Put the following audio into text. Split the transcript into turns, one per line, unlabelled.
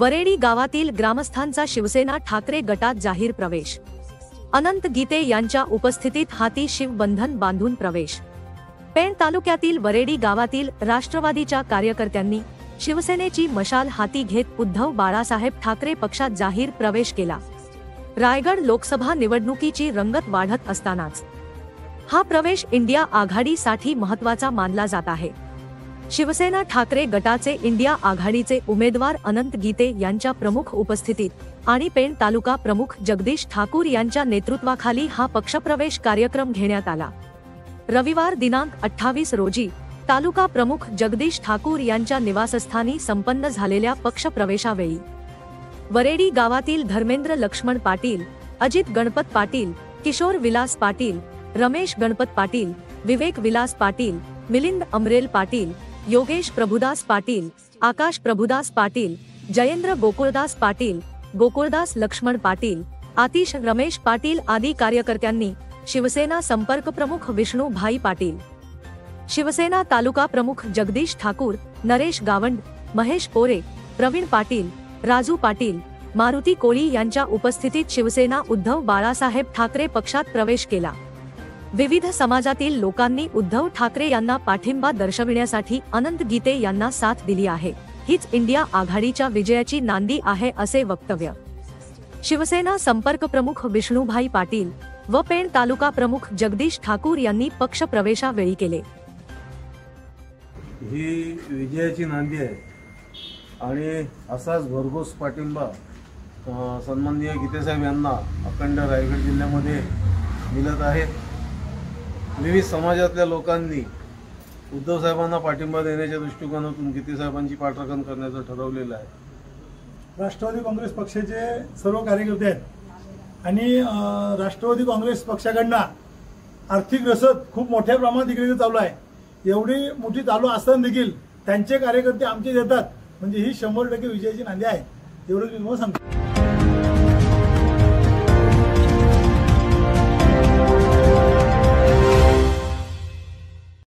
वरेडी गावातील ग्रामस्थांचा शिवसेना ठाकरे गटात जाहीर प्रवेश। अनंत गीते यांच्या उपस्थितीत हाती शिवबंधन बांधून प्रवेश। पेण तालुक्यातील वरेडी गावातील राष्ट्रवादीच्या कार्यकर्त्यांनी शिवसेनेची मशाल हाती घेत उद्धव बाळासाहेब ठाकरे पक्षात जाहीर प्रवेश केला। रायगड लोकसभा निवडणुकीची रंगत वाढत असतानाच हा प्रवेश इंडिया आघाडीसाठी महत्त्वाचा मानला जात आहे। शिवसेना ठाकरे गटाचे इंडिया आघाडीचे उमेदवार अनंत गीते यांच्या प्रमुख उपस्थितीत आणि पेण तालुका प्रमुख जगदीश ठाकूर यांच्या नेतृत्वाखाली हा पक्षप्रवेश कार्यक्रम घेण्यात आला। रविवार दिनांक 28 रोजी तालुका प्रमुख जगदीश ठाकूर यांच्या निवासस्थानी संपन्न झालेल्या पक्षप्रवेशावेळी वरेडी गावातील धर्मेंद्र लक्ष्मण पाटील, अजित गणपत पाटील, किशोर विलास पाटील, रमेश गणपत पाटील, विवेक विलास पाटील, मिलिंद अमरेल पाटील, योगेश प्रभुदास पाटील, आकाश प्रभुदास पाटील, जयेंद्र गोकुळदास पाटील, गोकुळदास लक्ष्मण पाटील, आतिश रमेश पाटील आदी कार्यकर्त्यांनी शिवसेना संपर्क प्रमुख विष्णू भाई पाटील, शिवसेना तालुका प्रमुख जगदीश ठाकूर, नरेश गावंड, महेश पोरे, प्रवीण पाटील, राजू पाटील, मारुती कोळी यांच्या उपस्थितीत शिवसेना उद्धव बाळासाहेब ठाकरे पक्षात प्रवेश केला। विविध समाजातील लोकांनी उद्धव ठाकरे यांना पाठिंबा दर्शविण्यासाठी अनंत गीते यांना साथ दिली आहे। हीच इंडिया आघाडीच्या विजयाची नांदी आहे असे वक्तव्य शिवसेना संपर्क प्रमुख विष्णूभाई पाटील व पेण तालुका प्रमुख जगदीश ठाकूर यांनी पक्ष प्रवेशावेळी केले।
ही विजयाची नांदी आहे आणि असाच भरघोस पाठिंबा सन्माननीय गीते साहेब यांना अखंड रायगड जिल्ह्यामध्ये मिळत आहे। विविध समाजातल्या लोकांनी उद्धव साहेबांना पाठिंबा देण्याच्या दृष्टिकोनातून गीते साहेबांची पाठराखण करण्याचं ठरवलेलं आहे।
राष्ट्रवादी काँग्रेस पक्षाचे सर्व कार्यकर्ते आहेत आणि राष्ट्रवादी काँग्रेस पक्षाकडून आर्थिक रसद खूप मोठ्या प्रमाणात इकडे चालू आहे। एवढी मोठी चालू असताना देखील त्यांचे कार्यकर्ते आमचे देतात, म्हणजे ही 100% विजयाची नांदी आहे, एवढं मी तुम्हाला सांगतो।